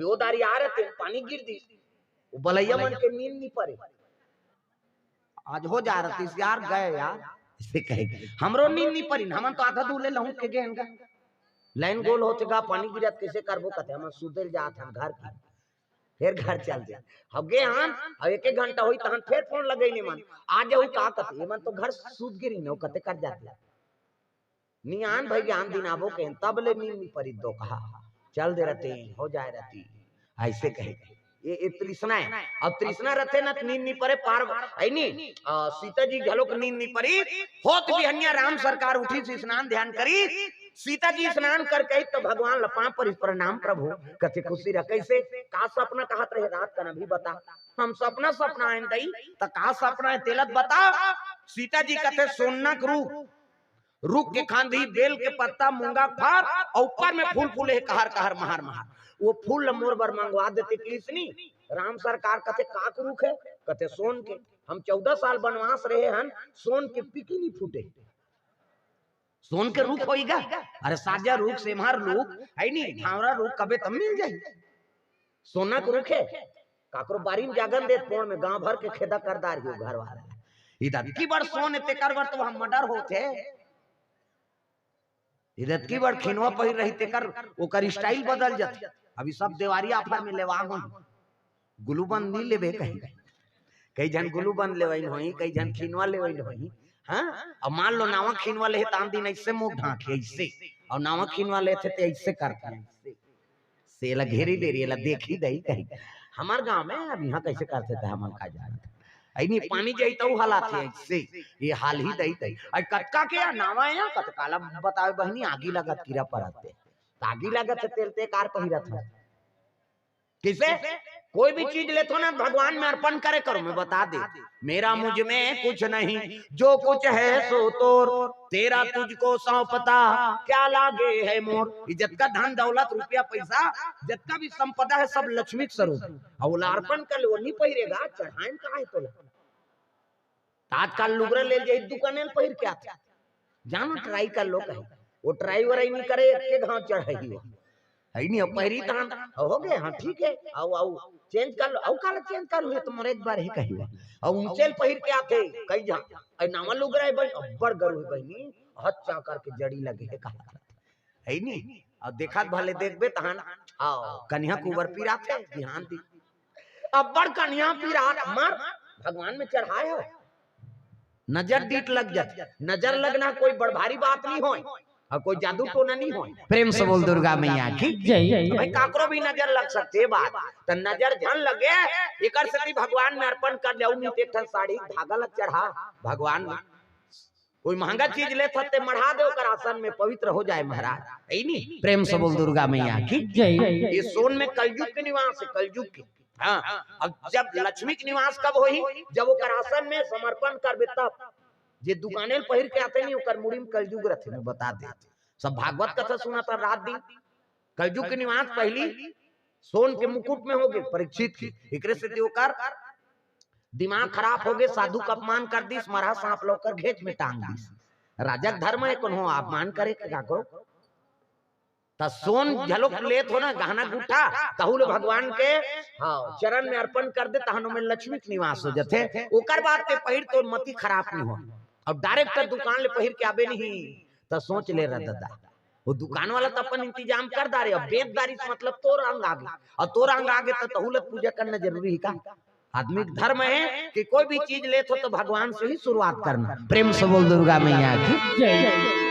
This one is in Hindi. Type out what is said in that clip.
अभी वो दारी आ रहे थे पानी गिर दी, वो बलैया मन के नींद नहीं पड़े, आज हो जा रहा थी यार गए यार इसे कहे हमरो नींद नहीं पड़ी, हम तो आधा दूले लहू के गए इनका लाइन गोल होते गा पानी गिरत कैसे करबो कहते हम सुधर जात हम घर की फिर घर चल जाए अब गे हम अब एक घंटा हुई तहन फिर फोन लगैले मन आ जाऊ का कहते मन तो घर सूत गिरी न कहते कर जाते नियान भाई ज्ञान दिन आबो के तब ले नींद नहीं पड़ी दो कहा चल दे रहते हो जाए रहती ऐसे कहे ये तृष्णा है। अब तृष्णा रहते ना नींद नहीं पड़े पार नहीं सीता जी झलोक नींद नहीं पड़ी होत बिहनिया राम सरकार उठी से स्नान ध्यान करी सीता जी स्नान करके तो भगवान लपा पर प्रणाम प्रभु कथे खुशी रह कैसे का सपना कहत रहे रात का भी बता हम सपना सपना आइन दई त का सपना है तेलत बता सीता जी कथे सोना रुक के खांधी बेल के पत्ता मूंगा फार और ऊपर में फूल फूले कहर कहर महार महार वो फूल मोर बर मंगवा देते कृष्णी राम सरकार कथे काक रुख है कथे सोन के हम 14 साल वनवास रहे हन सोन के पिकी नहीं फूटे सोन के रूख होइगा अरे साजा रूख सेमहर रूख है नहीं धावरा रूख कबे तब मिल जाई सोना के रूख है काकरो बारी में जागन दे पोड़ में गांव भर के खेदा करदार हो घर वाला इधर की बार सोन ते करवर तो हम मर्डर होते इधर की बार खिनवा पहिर रही ते कर ओकर स्टाइल बदल जाते अभी सब देवारी ऑफर में लेवा हो गुलूबंद नहीं लेबे कई जन गुलूबंद लेवइन होई कई जन खिनवा लेवइन होई हाँ अब मान लो नावा खींचवा ले तान दिन ऐसे मुंह ढांके ऐसे और नावा खींचवा लेते थे ऐसे करता है सेला घेरी दे रही है देखी दही कहीं हमारे गांव में अब यहाँ कैसे करते थे हम का जा नहीं पानी जाई तो हालात है ऐसे ये हाल ही दही दही और कटका के नावा है कटकाला बतावे बहनी आगी लगत कीड़ा परते आगी लगत तेलते कार पहिरत है किसे कोई भी चीज ले तो ना भगवान में अर्पण करे करो मैं बता दे मेरा मुझ में कुछ नहीं जो कुछ है सो तोर तेरा तुझको सौंपता क्या लागे है मोर इज्जत का धन दौलत रुपया पैसा जितना भी संपदा है सब लक्ष्मी स्वरूप और अर्पण कर वो नहीं पहिरेगा चढ़ाए का है तो आजकल लुगरा ले जाए दुकाने पहिर क्या था जानो ट्राई कर लो कहीं वो ट्राई वराई नहीं करे एक घाव चढ़ाई वो है नहीं पहरी तान हो गए हाँ ठीक है आओ आओ चेंज कर लो आओ काला चेंज कर लो तुम एक बार ही कही और ऊंचेल पहिर के आते कई जा ए नामा लोग रहे भाई अब्बर गरु बहनी हाथ चा करके जड़ी लगे है कहा है नहीं और देखा भले देखबे तहन आओ कन्या कुंवर पीराते ध्यान दी अब्बर कन्या पीरात मर भगवान में चढ़ाए हो नजर डीट लग जाती नजर लगना कोई बड़ भारी बात नहीं होए और कोई जादू टोना नहीं हो प्रेम से बोल दुर्गा मैया की जय भाई काकरो भी नजर लग सकते बात तो नजर झन लगे एकर से भगवान में अर्पण कर देऊ नहीं एक साड़ी धागा लग चढ़ा भगवान में कोई महंगा चीज ले थते मढ़ा दे ओकर आसन में पवित्र हो जाए महाराज है नहीं प्रेम से बोल दुर्गा मैया की जय ये सोन में कलयुग के निवास है कलयुग के हाँ अब जब लक्ष्मी के निवास कब होई जब ओकर आसन में समर्पण करबे तब जे दुकाने पहिर के आते नहीं ओकर मुड़ी में कलयुग रहते मैं बता दे सब भागवत कथा सुना था रात दिन कलयुग के निवास पहली सोन के मुकुट में हो गए परीक्षित की एकरे से ओकर दिमाग खराब हो गए साधु का अपमान कर दी मरा सांप लोकर घेच में टांग दी राजक धर्म है कोनो अपमान करे क्या करो त सोन झलोक लेत हो ना गहना गुठा कहूल भगवान के हाँ चरण में अर्पण कर दे तहनो में लक्ष्मी के निवास हो जाते ओकर बाद के पहिर तो मति खराब नहीं हो अब डायरेक्ट दुकान ले पहिर के आबे नहीं तो सोच ले रहा दादा वो दुकान वाला तो अपन इंतजाम कर दारे अब बेददारी से मतलब तोर अंग आगे और तोर अंग आगे तो तहुलत पूजा करना जरूरी है का आदमी धर्म है कि कोई भी चीज ले तो भगवान से ही शुरुआत करना प्रेम से बोल दुर्गा मैया की जय।